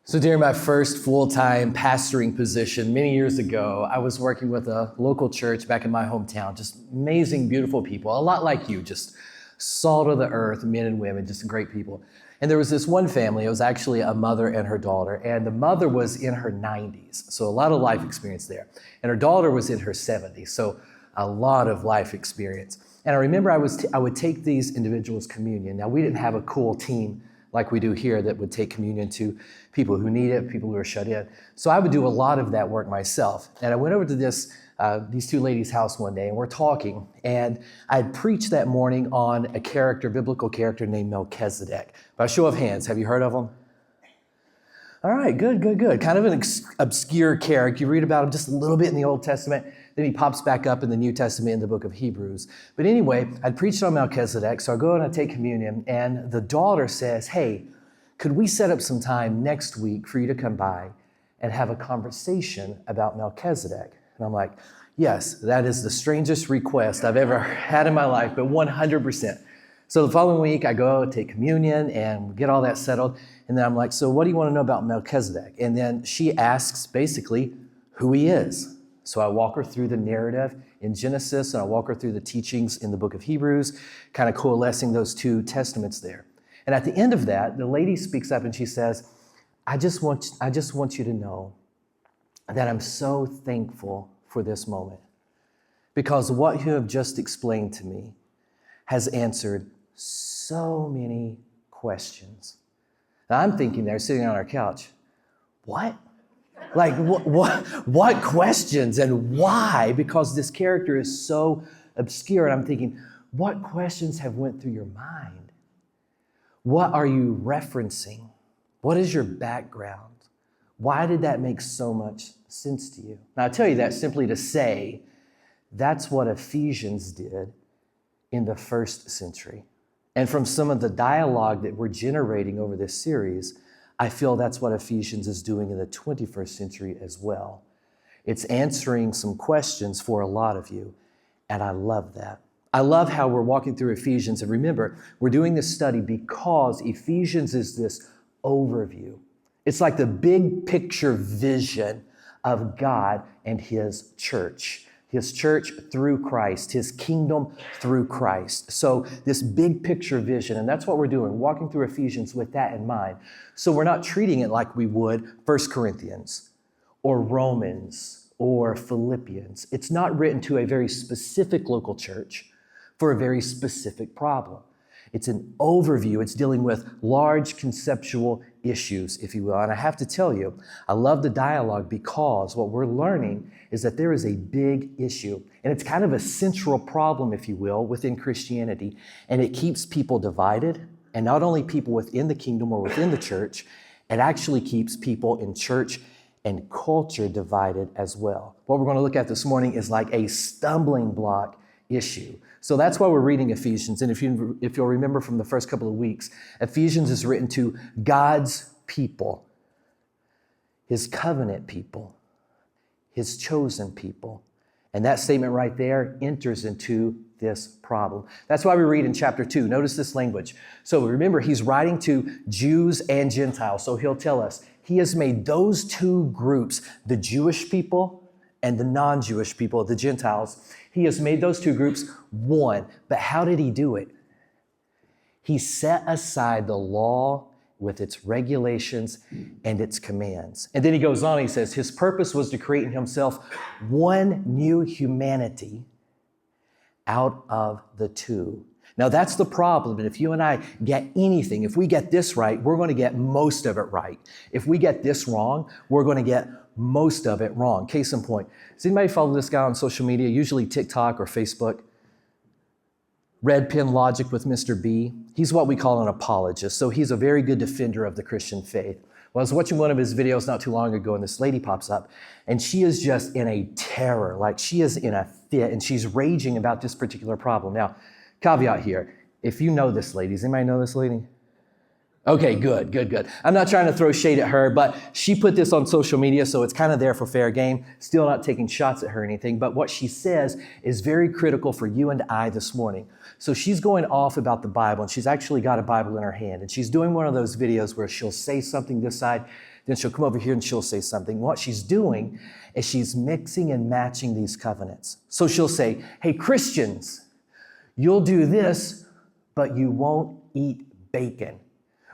So during my first full-time pastoring position many years ago, I was working with a local church back in my hometown. Just amazing, beautiful people, a lot like you, just salt of the earth, men and women, just great people. And there was this one family, it was actually a mother and her daughter, and the mother was in her 90s, so a lot of life experience there. And her daughter was in her 70s, so a lot of life experience. And I remember I would take these individuals communion. Now, we didn't have a cool team like we do here that would take communion to people who need it, people who are shut in. So I would do a lot of that work myself. And I went over to these two ladies' house one day, and we're talking, and I had preached that morning on a character, biblical character named Melchizedek. By show of hands, have you heard of him? All right, good. Kind of an obscure character. You read about him just a little bit in the Old Testament, then he pops back up in the New Testament in the book of Hebrews. But anyway, I'd preached on Melchizedek, so I go and I take communion, and the daughter says, hey, could we set up some time next week for you to come by and have a conversation about Melchizedek? And I'm like, yes, that is the strangest request I've ever had in my life, but 100%. So the following week, I go take communion and get all that settled. And then I'm like, so what do you want to know about Melchizedek? And then she asks basically who he is. So I walk her through the narrative in Genesis, and I walk her through the teachings in the book of Hebrews, kind of coalescing those two testaments there. And at the end of that, the lady speaks up and she says, I just want you to know that I'm so thankful for this moment, because what you have just explained to me has answered so many questions. Now I'm thinking there, sitting on our couch, what? Like, what questions and why? Because this character is so obscure. And I'm thinking, what questions have went through your mind? What are you referencing? What is your background? Why did that make so much sense to you? Now, I tell you that simply to say that's what Ephesians did in the first century. And from some of the dialogue that we're generating over this series, I feel that's what Ephesians is doing in the 21st century as well. It's answering some questions for a lot of you, and I love that. I love how we're walking through Ephesians, and remember, we're doing this study because Ephesians is this overview. It's like the big picture vision of God and His church through Christ, His kingdom through Christ. So this big picture vision, and that's what we're doing, walking through Ephesians with that in mind. So we're not treating it like we would 1 Corinthians or Romans or Philippians. It's not written to a very specific local church for a very specific problem. It's an overview. It's dealing with large conceptual issues, if you will. And I have to tell you, I love the dialogue because what we're learning is that there is a big issue. And it's kind of a central problem, if you will, within Christianity. And it keeps people divided. And not only people within the kingdom or within the church, it actually keeps people in church and culture divided as well. What we're going to look at this morning is like a stumbling block issue. So that's why we're reading Ephesians. And if you'll remember from the first couple of weeks, Ephesians is written to God's people, His covenant people, His chosen people. And that statement right there enters into this problem. That's why we read in chapter 2. Notice this language. So remember, he's writing to Jews and Gentiles. So he'll tell us he has made those two groups, the Jewish people and the non-Jewish people, the Gentiles, he has made those two groups one. But how did he do it? He set aside the law with its regulations and its commands. And then he goes on, he says, his purpose was to create in himself one new humanity out of the two. Now that's the problem. And if you and I get anything, if we get this right, we're going to get most of it right. If we get this wrong, we're going to get most of it wrong. Case in point, does anybody follow this guy on social media, usually TikTok or Facebook? Red Pen Logic with Mr. B. He's what we call an apologist. So he's a very good defender of the Christian faith. Well, I was watching one of his videos not too long ago, and this lady pops up, and she is just in a terror, like she is in a fit, and she's raging about this particular problem. Now, caveat here, if you know this lady, does anybody know this lady? Okay, good. I'm not trying to throw shade at her, but she put this on social media, so it's kind of there for fair game. Still not taking shots at her or anything, but what she says is very critical for you and I this morning. So she's going off about the Bible, and she's actually got a Bible in her hand, and she's doing one of those videos where she'll say something this side, Then she'll come over here and she'll say something. What she's doing is she's mixing and matching these covenants. So she'll say, hey, Christians, you'll do this, but you won't eat bacon.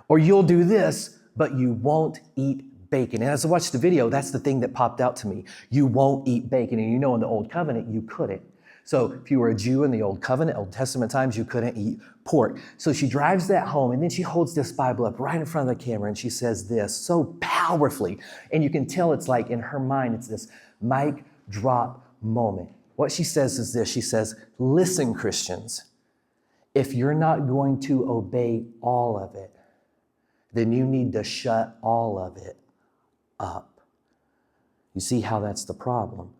Or you'll do this, but you won't eat bacon. And as I watched the video, that's the thing that popped out to me. You won't eat bacon. And you know, in the Old Covenant, you couldn't. So if you were a Jew in the Old Covenant, Old Testament times, you couldn't eat pork. So she drives that home, and then she holds this Bible up right in front of the camera, and she says this so powerfully. And you can tell it's like in her mind, it's this mic drop moment. What she says is this. She says, listen, Christians, if you're not going to obey all of it, then you need to shut all of it up. You see how that's the problem?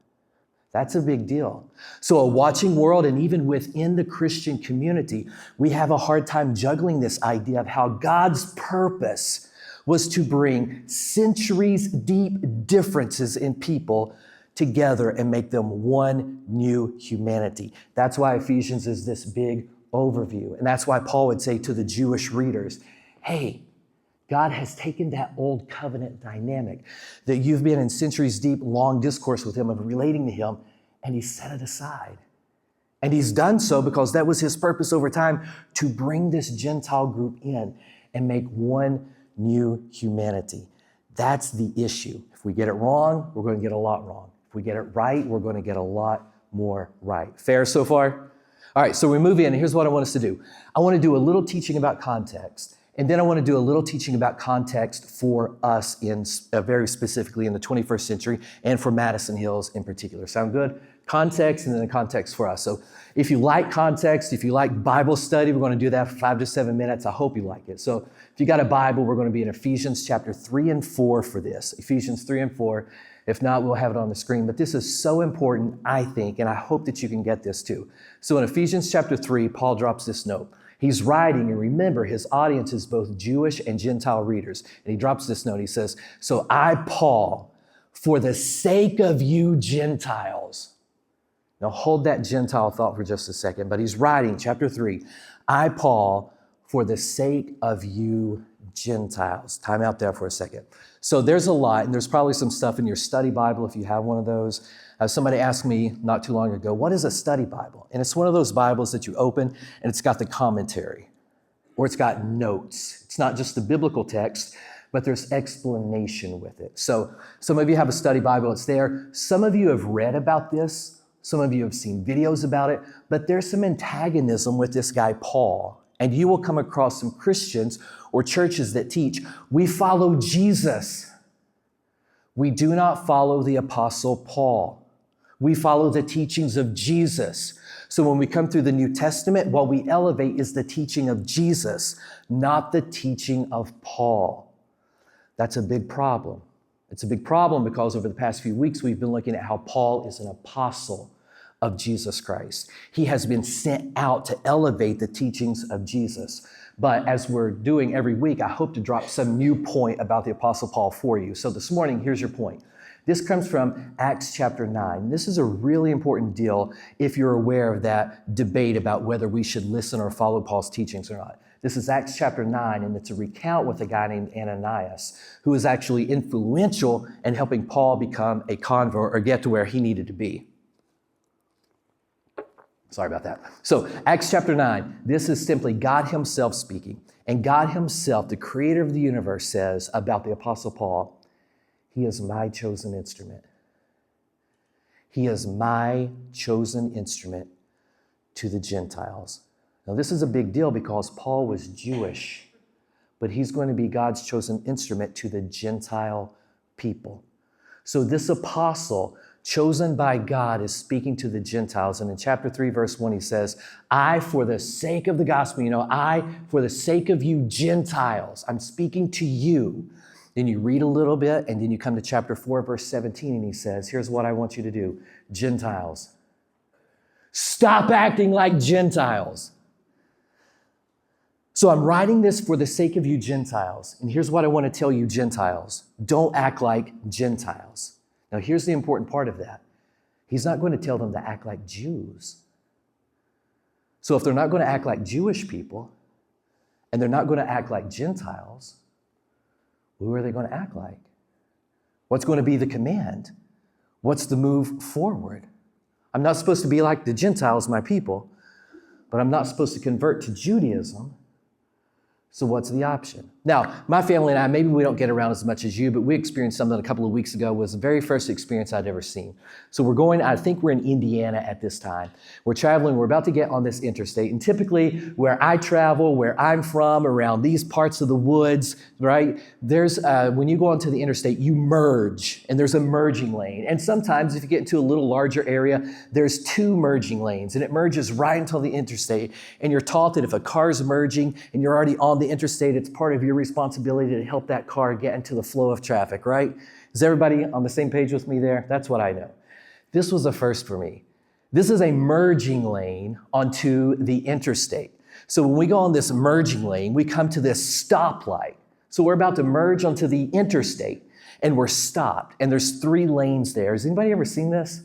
That's a big deal. So a watching world, and even within the Christian community, we have a hard time juggling this idea of how God's purpose was to bring centuries deep differences in people together and make them one new humanity. That's why Ephesians is this big overview. And that's why Paul would say to the Jewish readers, hey, God has taken that old covenant dynamic that you've been in centuries deep, long discourse with him of relating to him, and he's set it aside. And he's done so because that was his purpose over time, to bring this Gentile group in and make one new humanity. That's the issue. If we get it wrong, we're going to get a lot wrong. If we get it right, we're going to get a lot more right. Fair so far? All right, so we move in, and here's what I want us to do. I want to do a little teaching about context. And then I want to do a little teaching about context for us in very specifically in the 21st century and for Madison Hills in particular. Sound good? Context and then a context for us. So if you like context, if you like Bible study, we're going to do that for 5 to 7 minutes. I hope you like it. So if you got a Bible, we're going to be in Ephesians chapter 3 and 4 for this. Ephesians 3 and 4. If not, we'll have it on the screen. But this is so important, I think, and I hope that you can get this too. So in Ephesians chapter 3, Paul drops this note. He's writing, and remember, his audience is both Jewish and Gentile readers. And he drops this note. He says, so I, Paul, for the sake of you Gentiles. Now hold that Gentile thought for just a second. But he's writing, chapter 3, I, Paul, for the sake of you Gentiles. Time out there for a second. So there's a lot, and there's probably some stuff in your study Bible if you have one of those. Somebody asked me not too long ago, what is a study Bible? And it's one of those Bibles that you open and it's got the commentary or it's got notes. It's not just the biblical text, but there's explanation with it. So some of you have a study Bible, it's there. Some of you have read about this. Some of you have seen videos about it, but there's some antagonism with this guy, Paul. And you will come across some Christians or churches that teach, we follow Jesus. We do not follow the Apostle Paul. We follow the teachings of Jesus. So when we come through the New Testament, what we elevate is the teaching of Jesus, not the teaching of Paul. That's a big problem. It's a big problem because over the past few weeks, we've been looking at how Paul is an apostle of Jesus Christ. He has been sent out to elevate the teachings of Jesus. But as we're doing every week, I hope to drop some new point about the Apostle Paul for you. So this morning, here's your point. This comes from Acts chapter 9. This is a really important deal if you're aware of that debate about whether we should listen or follow Paul's teachings or not. This is Acts chapter 9, and it's a recount with a guy named Ananias, who was actually influential in helping Paul become a convert or get to where he needed to be. Sorry about that. So Acts chapter 9, this is simply God himself speaking. And God himself, the creator of the universe, says about the Apostle Paul, he is my chosen instrument. He is my chosen instrument to the Gentiles. Now, this is a big deal because Paul was Jewish, but he's going to be God's chosen instrument to the Gentile people. So this apostle, chosen by God, is speaking to the Gentiles. And in chapter 3, verse 1, he says, I, for the sake of the gospel, I, for the sake of you Gentiles, I'm speaking to you. Then you read a little bit, and then you come to chapter 4, verse 17, and he says, here's what I want you to do. Gentiles, stop acting like Gentiles. So I'm writing this for the sake of you Gentiles. And here's what I want to tell you Gentiles. Don't act like Gentiles. Now here's the important part of that. He's not going to tell them to act like Jews. So if they're not going to act like Jewish people, and they're not going to act like Gentiles, who are they going to act like? What's going to be the command? What's the move forward? I'm not supposed to be like the Gentiles, my people, but I'm not supposed to convert to Judaism. So what's the option? Now, my family and I, maybe we don't get around as much as you, but we experienced something a couple of weeks ago. It was the very first experience I'd ever seen. So we're going, I think we're in Indiana at this time. We're traveling, we're about to get on this interstate. And typically where I travel, where I'm from, around these parts of the woods, right? There's, when you go onto the interstate, you merge and there's a merging lane. And sometimes if you get into a little larger area, there's two merging lanes and it merges right into the interstate. And you're taught that if a car's merging and you're already on the interstate, it's part of your responsibility to help that car get into the flow of traffic, right? Is everybody on the same page with me there? That's what I know. This was a first for me. This is a merging lane onto the interstate. So when we go on this merging lane, we come to this stoplight. So we're about to merge onto the interstate and we're stopped and there's 3 lanes there. Has anybody ever seen this?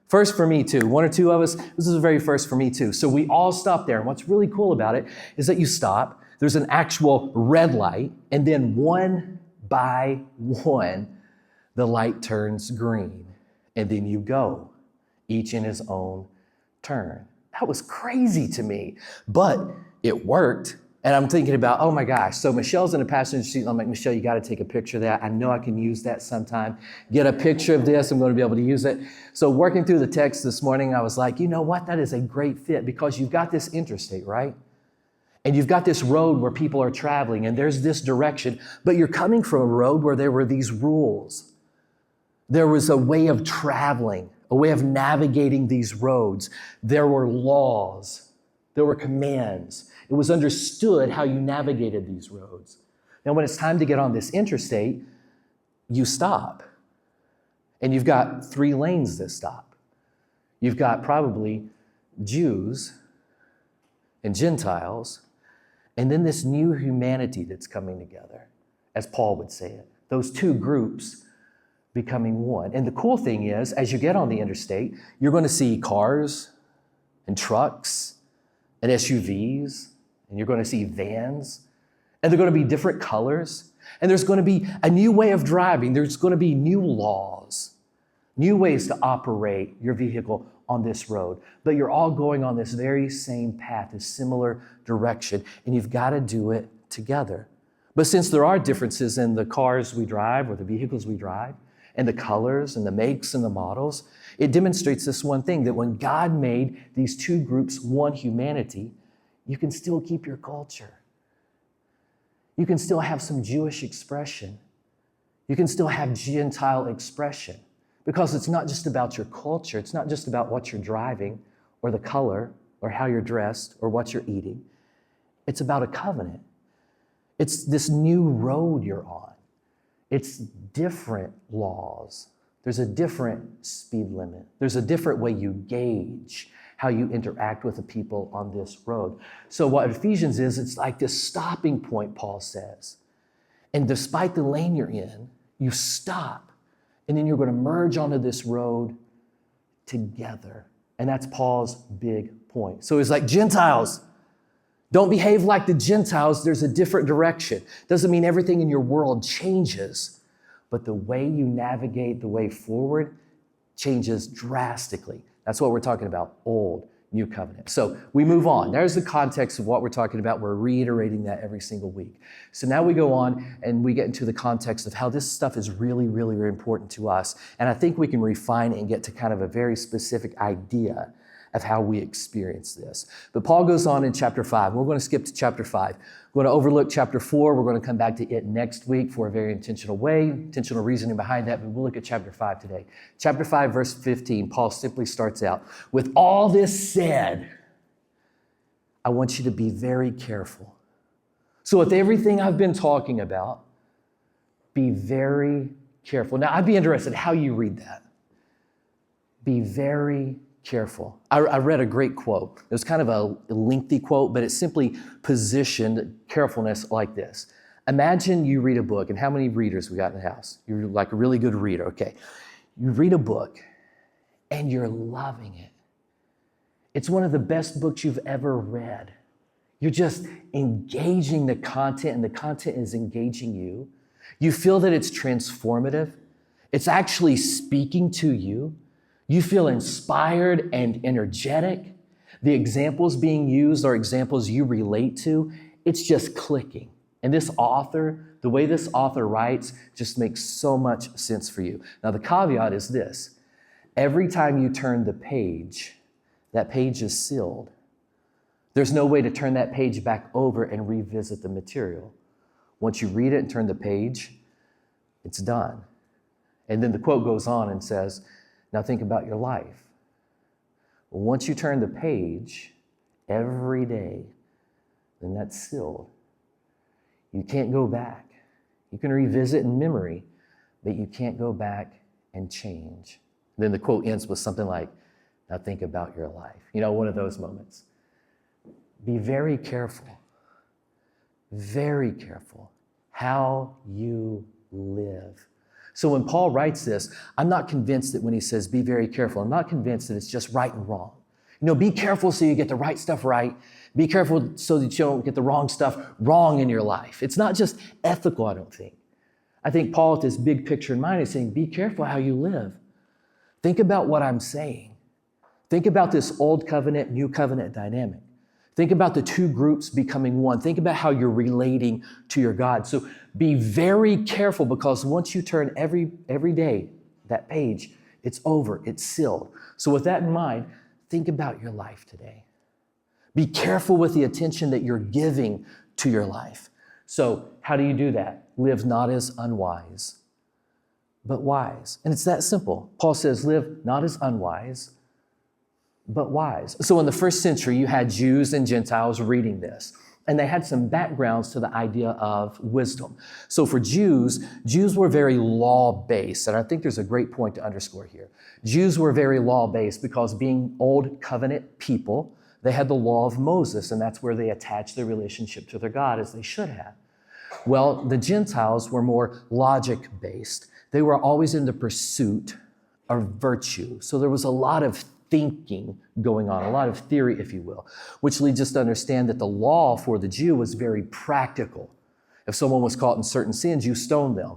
First for me too. 1 or 2 of us, this is the very first for me too. So we all stop there. And what's really cool about it is that you stop, there's an actual red light, and then one by one, the light turns green. And then you go, each in his own turn. That was crazy to me, but it worked. And I'm thinking about, oh my gosh, so Michelle's in the passenger seat. And I'm like, Michelle, you got to take a picture of that. I know I can use that sometime. Get a picture of this. I'm going to be able to use it. So working through the text this morning, I was like, you know what? That is a great fit because you've got this interstate, right? And you've got this road where people are traveling and there's this direction, but you're coming from a road where there were these rules. There was a way of traveling, a way of navigating these roads. There were laws. There were commands. It was understood how you navigated these roads. Now, when it's time to get on this interstate, you stop. And you've got 3 lanes that stop. You've got probably Jews and Gentiles, and then this new humanity that's coming together, as Paul would say it. Those 2 groups becoming one. And the cool thing is, as you get on the interstate, you're going to see cars and trucks and SUVs, and you're going to see vans, and they're going to be different colors, and there's going to be a new way of driving. There's going to be new laws, new ways to operate your vehicle on this road. But you're all going on this very same path, this similar direction, and you've got to do it together. But since there are differences in the cars we drive or the vehicles we drive, and the colors and the makes and the models, it demonstrates this one thing, that when God made these 2 groups one humanity, you can still keep your culture. You can still have some Jewish expression. You can still have Gentile expression, because it's not just about your culture. It's not just about what you're driving or the color or how you're dressed or what you're eating. It's about a covenant. It's this new road you're on. It's different laws. There's a different speed limit. There's a different way you gauge how you interact with the people on this road. So what Ephesians is, it's like this stopping point, Paul says. And despite the lane you're in, you stop. And then you're going to merge onto this road together. And that's Paul's big point. So it's like, Gentiles, don't behave like the Gentiles. There's a different direction. Doesn't mean everything in your world changes, but the way you navigate the way forward changes drastically. That's what we're talking about, old, new covenant. So we move on. There's the context of what we're talking about. We're reiterating that every single week. So now we go on and we get into the context of how this stuff is really, really, really important to us. And I think we can refine it and get to kind of a very specific idea of how we experience this. But Paul goes on in chapter 5. We're going to skip to chapter 5. We're going to overlook chapter 4. We're going to come back to it next week for a very intentional way, intentional reasoning behind that, but we'll look at chapter 5 today. Chapter 5, verse 15, Paul simply starts out, with all this said, I want you to be very careful. So with everything I've been talking about, be very careful. Now, I'd be interested how you read that. Be very careful. I read a great quote. It was kind of a lengthy quote, but it simply positioned carefulness like this. Imagine you read a book, and how many readers we got in the house? You're like a really good reader, okay. You read a book, and you're loving it. It's one of the best books you've ever read. You're just engaging the content, and the content is engaging you. You feel that it's transformative. It's actually speaking to you. You feel inspired and energetic. The examples being used are examples you relate to. It's just clicking. And this author, the way this author writes, just makes so much sense for you. Now, the caveat is this. Every time you turn the page, that page is sealed. There's no way to turn that page back over and revisit the material. Once you read it and turn the page, it's done. And then the quote goes on and says, now think about your life. Once you turn the page every day, then that's sealed. You can't go back. You can revisit in memory, but you can't go back and change. And then the quote ends with something like, now think about your life. You know, one of those moments. Be very careful how you live. So when Paul writes this, I'm not convinced that when he says be very careful, I'm not convinced that it's just right and wrong. You know, be careful so you get the right stuff right. Be careful so that you don't get the wrong stuff wrong in your life. It's not just ethical, I don't think. I think Paul, with this big picture in mind, is saying, be careful how you live. Think about what I'm saying. Think about this old covenant, new covenant dynamic. Think about the two groups becoming one. Think about how you're relating to your God. So be very careful, because once you turn every day, that page, it's over, it's sealed. So with that in mind, think about your life today. Be careful with the attention that you're giving to your life. So how do you do that? Live not as unwise, but wise. And it's that simple. Paul says, live not as unwise, but wise. So in the first century, you had Jews and Gentiles reading this, and they had some backgrounds to the idea of wisdom. So for Jews were very law-based, and I think there's a great point to underscore here. Jews were very law-based because, being old covenant people, they had the law of Moses, and that's where they attached their relationship to their God, as they should have. Well, the Gentiles were more logic-based. They were always in the pursuit of virtue. So there was a lot of thinking going on, a lot of theory, if you will, which leads us to understand that the law for the Jew was very practical. If someone was caught in certain sins, you stoned them.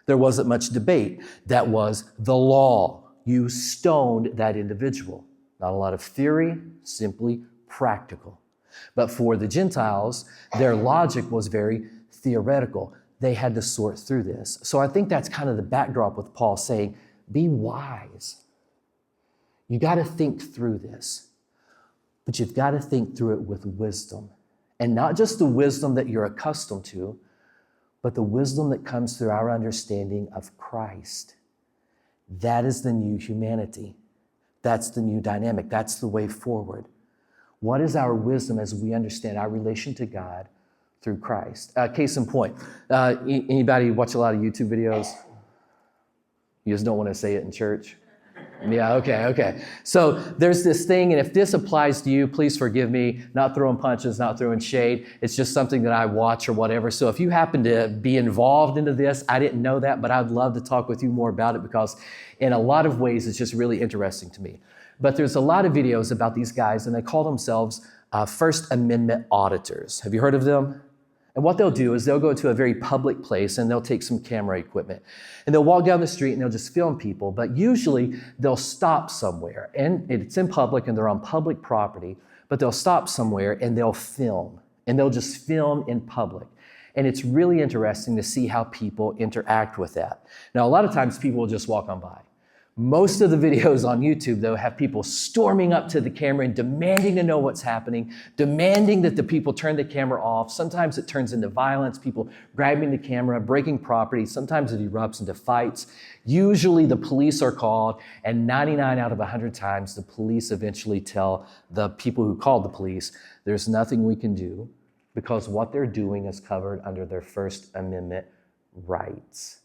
There wasn't much debate. That was the law. You stoned that individual. Not a lot of theory, simply practical. But for the Gentiles, their logic was very theoretical. They had to sort through this. So I think that's kind of the backdrop with Paul saying, be wise. You got to think through this, but you've got to think through it with wisdom. And not just the wisdom that you're accustomed to, but the wisdom that comes through our understanding of Christ. That is the new humanity. That's the new dynamic. That's the way forward. What is our wisdom as we understand our relation to God through Christ? Case in point, anybody watch a lot of YouTube videos? You just don't want to say it in church? Yeah, okay. So there's this thing, and if this applies to you, please forgive me, not throwing punches, not throwing shade. It's just something that I watch or whatever. So if you happen to be involved into this, I didn't know that, but I'd love to talk with you more about it, because in a lot of ways, it's just really interesting to me. But there's a lot of videos about these guys, and they call themselves First Amendment auditors. Have you heard of them? And what they'll do is they'll go to a very public place, and they'll take some camera equipment, and they'll walk down the street and they'll just film people. But usually they'll stop somewhere, and it's in public and they're on public property, but they'll stop somewhere and they'll film, and they'll just film in public. And it's really interesting to see how people interact with that. Now, a lot of times people will just walk on by. Most of the videos on YouTube, though, have people storming up to the camera and demanding to know what's happening, demanding that the people turn the camera off. Sometimes it turns into violence, people grabbing the camera, breaking property. Sometimes it erupts into fights. Usually the police are called, and 99 out of 100 times, the police eventually tell the people who called the police, there's nothing we can do, because what they're doing is covered under their First Amendment rights.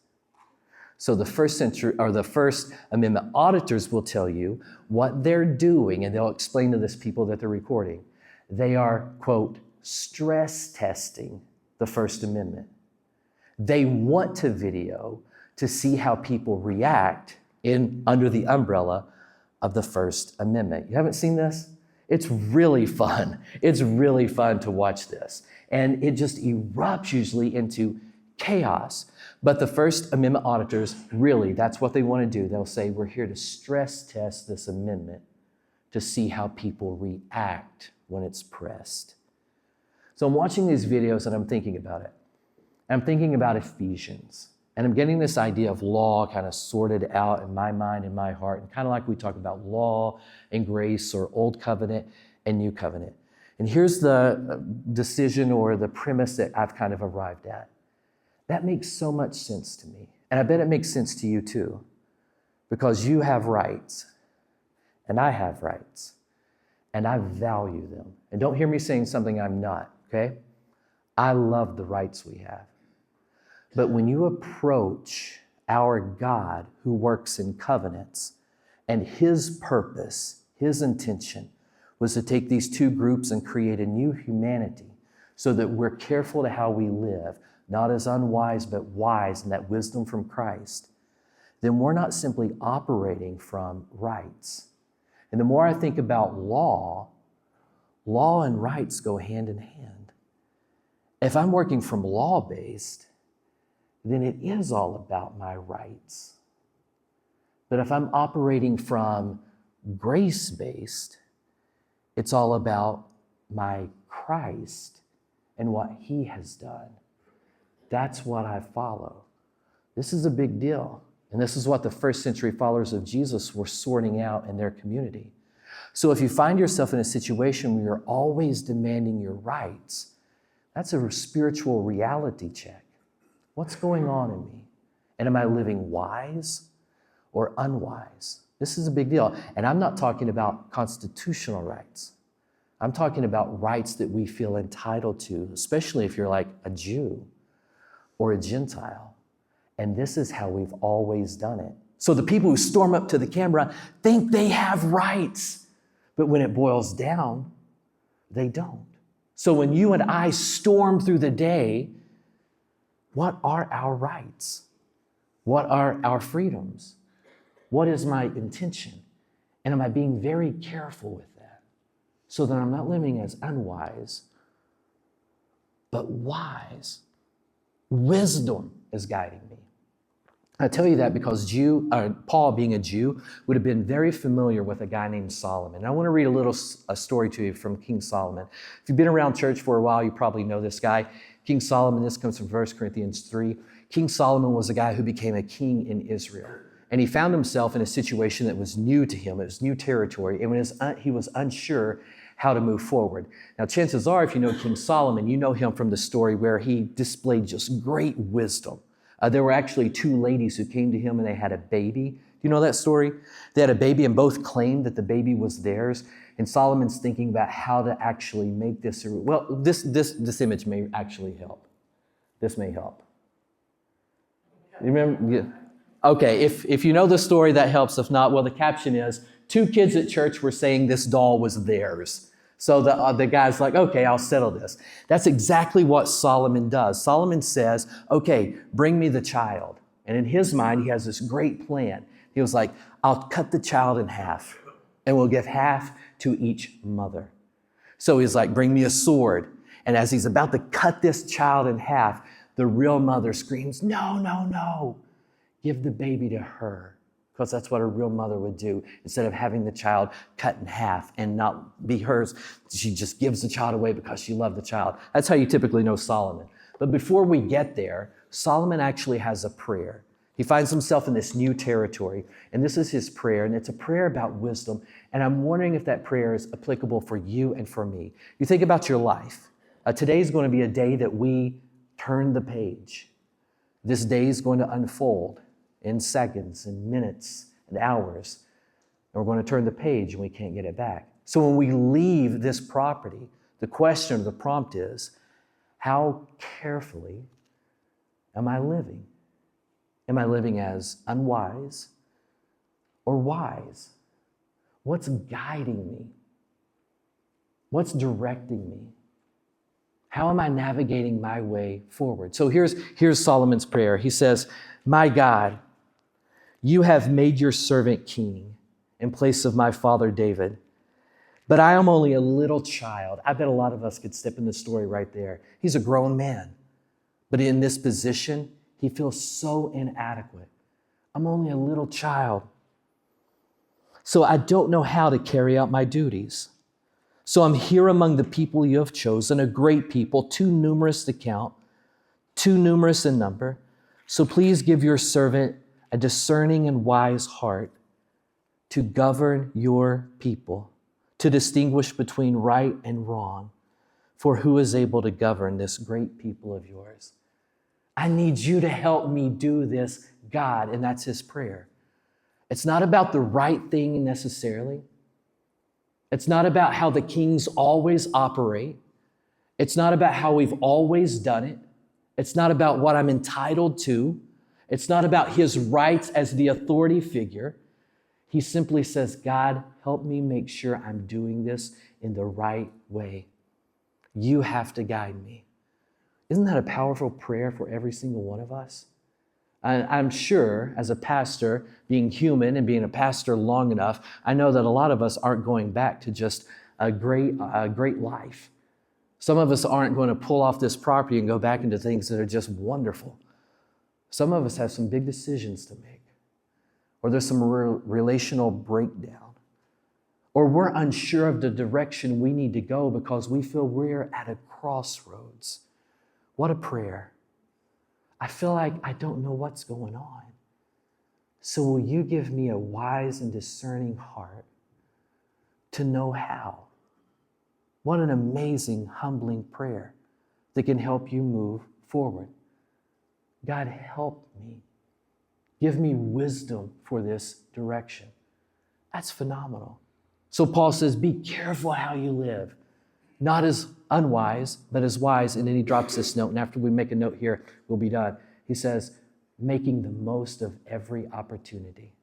So the First Amendment auditors will tell you what they're doing, and they'll explain to this people that they're recording. They are, quote, stress testing the First Amendment. They want to video to see how people react under the umbrella of the First Amendment. You haven't seen this? It's really fun. It's really fun to watch this. And it just erupts usually into chaos. But the First Amendment auditors, really, that's what they want to do. They'll say, we're here to stress test this amendment to see how people react when it's pressed. So I'm watching these videos and I'm thinking about it. I'm thinking about Ephesians. And I'm getting this idea of law kind of sorted out in my mind and my heart. And kind of like we talk about law and grace or Old Covenant and New Covenant. And here's the decision or the premise that I've kind of arrived at. That makes so much sense to me. And I bet it makes sense to you too. Because you have rights. And I have rights. And I value them. And don't hear me saying something I'm not, okay? I love the rights we have. But when you approach our God who works in covenants, and his purpose, his intention, was to take these two groups and create a new humanity so that we're careful to how we live, not as unwise, but wise in that wisdom from Christ, then we're not simply operating from rights. And the more I think about law and rights go hand in hand. If I'm working from law-based, then it is all about my rights. But if I'm operating from grace-based, it's all about my Christ and what he has done. That's what I follow. This is a big deal. And this is what the first century followers of Jesus were sorting out in their community. So if you find yourself in a situation where you're always demanding your rights, that's a spiritual reality check. What's going on in me? And am I living wise or unwise? This is a big deal. And I'm not talking about constitutional rights. I'm talking about rights that we feel entitled to, especially if you're like a Jew or a Gentile. And this is how we've always done it. So the people who storm up to the camera think they have rights, but when it boils down, they don't. So when you and I storm through the day, what are our rights? What are our freedoms? What is my intention? And am I being very careful with that so that I'm not living as unwise, but wise? Wisdom is guiding me. I tell you that because Paul, being a Jew, would have been very familiar with a guy named Solomon. And I want to read a story to you from King Solomon. If you've been around church for a while, you probably know this guy. King Solomon, this comes from 1 Corinthians 3. King Solomon was a guy who became a king in Israel. And he found himself in a situation that was new to him. It was new territory. And he was unsure how to move forward. Now, chances are, if you know King Solomon, you know him from the story where he displayed just great wisdom. There were actually two ladies who came to him and they had a baby. Do you know that story? They had a baby and both claimed that the baby was theirs. And Solomon's thinking about how to actually make this. Well, this image may actually help. This may help. You remember? Yeah. Okay, if you know the story, that helps. If not, well, the caption is, 2 kids at church were saying this doll was theirs. So the guy's like, okay, I'll settle this. That's exactly what Solomon does. Solomon says, okay, bring me the child. And in his mind, he has this great plan. He was like, I'll cut the child in half, and we'll give half to each mother. So he's like, bring me a sword. And as he's about to cut this child in half, the real mother screams, no, no, no. Give the baby to her. Because that's what a real mother would do. Instead of having the child cut in half and not be hers, she just gives the child away because she loved the child. That's how you typically know Solomon. But before we get there, Solomon actually has a prayer. He finds himself in this new territory, and this is his prayer, and it's a prayer about wisdom. And I'm wondering if that prayer is applicable for you and for me. You think about your life. Today is going to be a day that we turn the page. This day is going to unfold in seconds and minutes and hours. And we're going to turn the page and we can't get it back. So when we leave this property, the question or the prompt is, how carefully am I living? Am I living as unwise or wise? What's guiding me? What's directing me? How am I navigating my way forward? So here's Solomon's prayer. He says, my God, you have made your servant king in place of my father David. But I am only a little child. I bet a lot of us could step in the story right there. He's a grown man. But in this position, He feels so inadequate. I'm only a little child. So I don't know how to carry out my duties. So I'm here among the people you have chosen, a great people, too numerous to count, too numerous in number. So please give your servant a discerning and wise heart to govern your people, to distinguish between right and wrong. For who is able to govern this great people of yours? I need you to help me do this, God. And that's his prayer. It's not about the right thing necessarily. It's not about how the kings always operate. It's not about how we've always done it. It's not about what I'm entitled to. It's not about his rights as the authority figure. He simply says, God, help me make sure I'm doing this in the right way. You have to guide me. Isn't that a powerful prayer for every single one of us? I'm sure as a pastor, being human and being a pastor long enough, I know that a lot of us aren't going back to just a great life. Some of us aren't going to pull off this property and go back into things that are just wonderful. Some of us have some big decisions to make, or there's some relational breakdown, or we're unsure of the direction we need to go because we feel we're at a crossroads. What a prayer. I feel like I don't know what's going on. So will you give me a wise and discerning heart to know how? What an amazing, humbling prayer that can help you move forward. God, help me. Give me wisdom for this direction. That's phenomenal. So Paul says, be careful how you live. Not as unwise, but as wise. And then he drops this note. And after we make a note here, we'll be done. He says, making the most of every opportunity.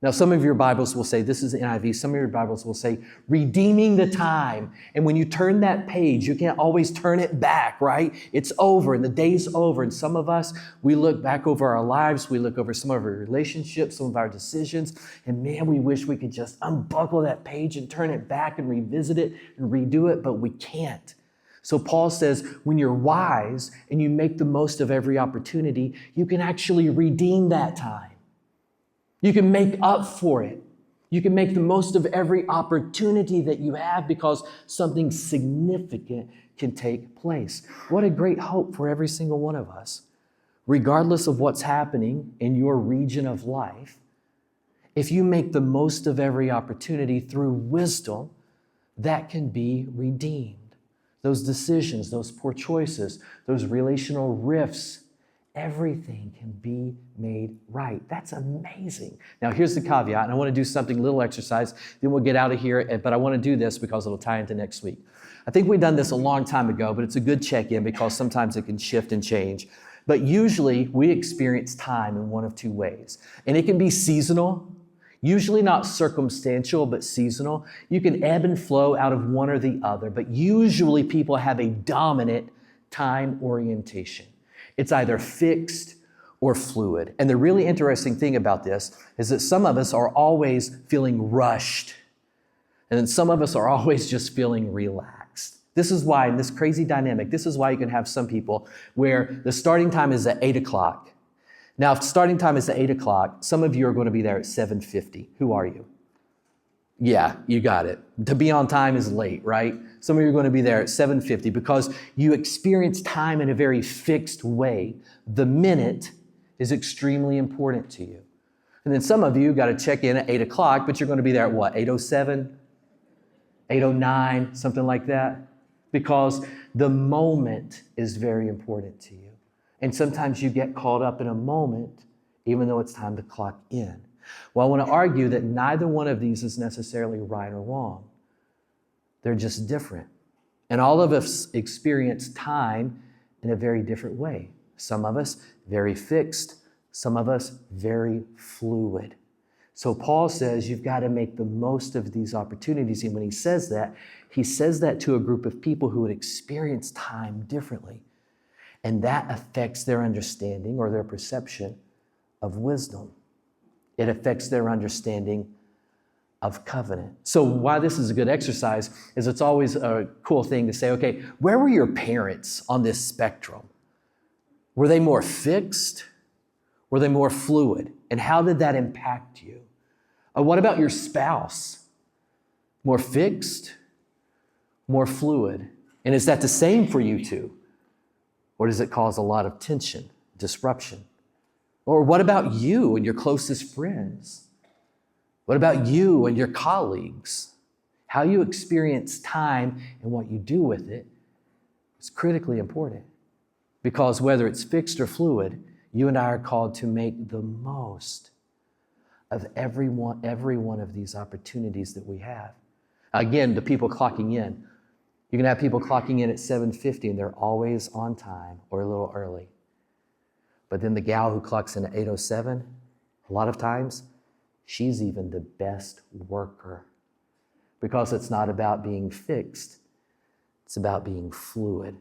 Now, some of your Bibles will say, this is NIV, some of your Bibles will say, redeeming the time. And when you turn that page, you can't always turn it back, right? It's over and the day's over. And some of us, we look back over our lives, we look over some of our relationships, some of our decisions, and man, we wish we could just unbuckle that page and turn it back and revisit it and redo it, but we can't. So Paul says, when you're wise and you make the most of every opportunity, you can actually redeem that time. You can make up for it. You can make the most of every opportunity that you have because something significant can take place. What a great hope for every single one of us. Regardless of what's happening in your region of life, if you make the most of every opportunity through wisdom, that can be redeemed. Those decisions, those poor choices, those relational rifts, everything can be made right. That's amazing. Now, here's the caveat, and I want to do something, a little exercise, then we'll get out of here, but I want to do this because it'll tie into next week. I think we've done this a long time ago, but it's a good check-in because sometimes it can shift and change. But usually, we experience time in one of two ways, and it can be seasonal, usually not circumstantial, but seasonal. You can ebb and flow out of one or the other, but usually people have a dominant time orientation. It's either fixed or fluid. And the really interesting thing about this is that some of us are always feeling rushed. And then some of us are always just feeling relaxed. This is why, in this crazy dynamic, this is why you can have some people where the starting time is at 8 o'clock. Now, if starting time is at 8 o'clock, some of you are going to be there at 7:50. Who are you? Yeah, you got it. To be on time is late, right? Some of you are going to be there at 7:50 because you experience time in a very fixed way. The minute is extremely important to you. And then some of you got to check in at 8 o'clock, but you're going to be there at what, 8:07, 8:09, something like that? Because the moment is very important to you. And sometimes you get caught up in a moment, even though it's time to clock in. Well, I want to argue that neither one of these is necessarily right or wrong. They're just different. And all of us experience time in a very different way. Some of us very fixed, some of us very fluid. So Paul says you've got to make the most of these opportunities. And when he says that to a group of people who would experience time differently. And that affects their understanding or their perception of wisdom. It affects their understanding of covenant. So why this is a good exercise is it's always a cool thing to say, okay, where were your parents on this spectrum? Were they more fixed Were they more fluid? And how did that impact you? What about your spouse? More fixed? More fluid? And is that the same for you two? Or does it cause a lot of tension, disruption? Or what about you and your closest friends? What about you and your colleagues? How you experience time and what you do with it is critically important. Because whether it's fixed or fluid, you and I are called to make the most of every one of these opportunities that we have. Again, the people clocking in. You can have people clocking in at 7:50 and they're always on time or a little early. But then the gal who clocks in at 8:07, a lot of times, she's even the best worker. Because it's not about being fixed, it's about being fluid.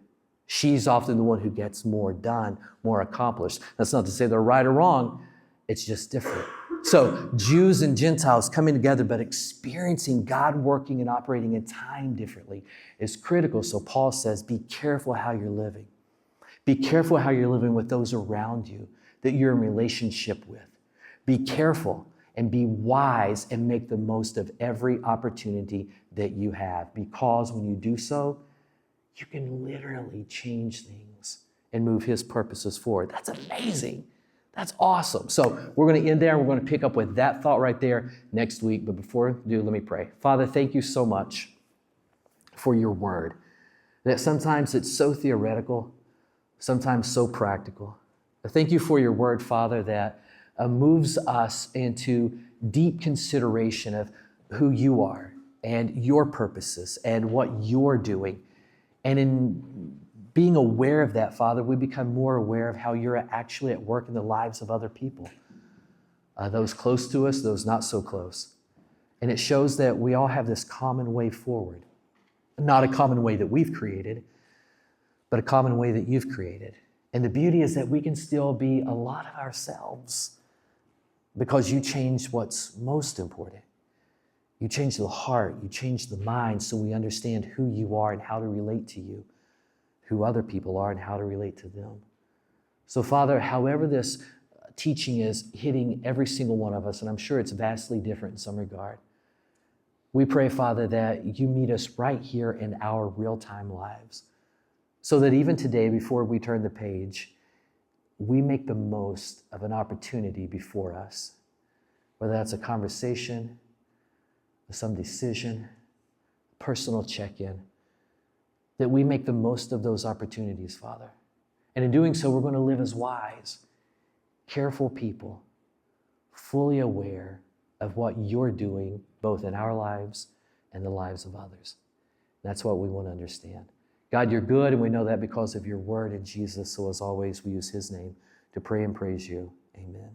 She's often the one who gets more done, more accomplished. That's not to say they're right or wrong, it's just different. So Jews and Gentiles coming together, but experiencing God working and operating in time differently is critical. So Paul says, be careful how you're living. Be careful how you're living with those around you that you're in relationship with. Be careful and be wise and make the most of every opportunity that you have. Because when you do so, you can literally change things and move His purposes forward. That's amazing. That's awesome. So we're going to end there. We're going to pick up with that thought right there next week. But before we do, let me pray. Father, thank you so much for your word. That sometimes it's so theoretical, sometimes so practical. Thank you for your word, Father, that moves us into deep consideration of who you are and your purposes and what you're doing. And in being aware of that, Father, we become more aware of how you're actually at work in the lives of other people, those close to us, those not so close. And it shows that we all have this common way forward, not a common way that we've created, but a common way that you've created. And the beauty is that we can still be a lot of ourselves because you changed what's most important. You changed the heart, you changed the mind so we understand who you are and how to relate to you, who other people are and how to relate to them. So Father, however this teaching is hitting every single one of us, and I'm sure it's vastly different in some regard, we pray, Father, that you meet us right here in our real-time lives so that even today, before we turn the page, we make the most of an opportunity before us, whether that's a conversation, some decision, personal check-in, that we make the most of those opportunities, Father. And in doing so, we're going to live as wise, careful people, fully aware of what you're doing, both in our lives and the lives of others. That's what we want to understand. God, you're good, and we know that because of your word in Jesus. So as always, we use his name to pray and praise you. Amen.